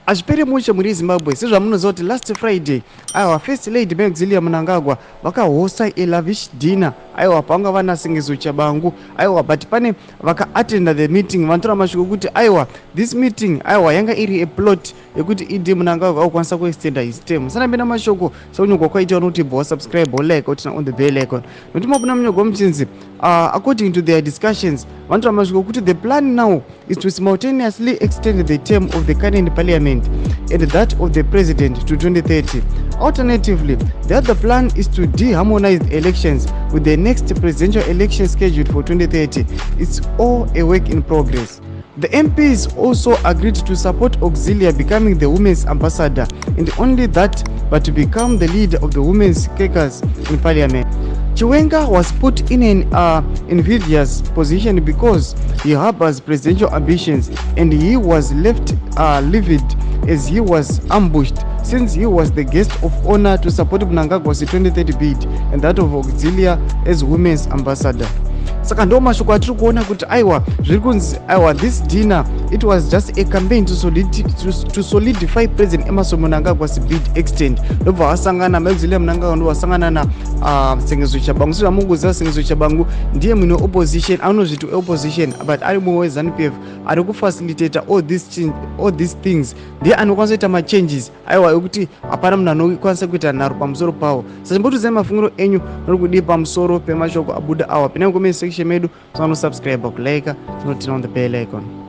Azvipere mushe muri Zimbabwe sezvamunoziva kuti last Friday aiwa First Lady Auxillia-Tshabangu vakahosta a lavish dinner aiwa panga vana Auxillia-Tshabangu aiwa but pane vaka-attenda the meeting vanotora mashoko kuti aiwa this meeting aiwa yanga iri a plot yekuti idi Mnangagwa akwanisa kuextenda his term. Sana mbena mashoko saunyogwa kwaita vanoti bo subscribe or like or on the bell icon. Notima kuna mnyogwa mchinzi according to their discussions vanotora mashoko kuti the plan now is to simultaneously extend the term of the current parliament and that of the president to 2030. Alternatively, the other plan is to de-harmonize elections with the next presidential election scheduled for 2030. It's all a work in progress. The MPs also agreed to support Auxilia becoming the women's ambassador, and only that, but to become the leader of the women's caucus in parliament. Chiwenga was put in an invidious position because he harbors presidential ambitions, and he was left livid as he was ambushed, since he was the guest of honor to support Mnangagwa's 2030 bid and that of Auxilia as women's ambassador. Saka ndo mashoko atiri kuona kuti aiwa zviri kunzi aiwa this dinner it was just a campaign to solidify President Emerson Mnangagwa's bid extend. Ndobva vasangana Auxillia Mnangagwa ndo vasangana na Auxillia-Tshabangu. Sezva munguziva Auxillia-Tshabangu ndiye mwine opposition anozviti opposition but ari mumwe weZANU-PF ari kufacilitate all these things ndiye anokwanisa kuita machanges aiwa ekuti hapana munhu anokwanisa kuita nharo pamusoro pavo. Saka mbotoziva mafungiro enyu nori kudii pamusoro pemashoko abuda awa. Pinai mucomment section medu, subscribe, like, turn on the bell icon.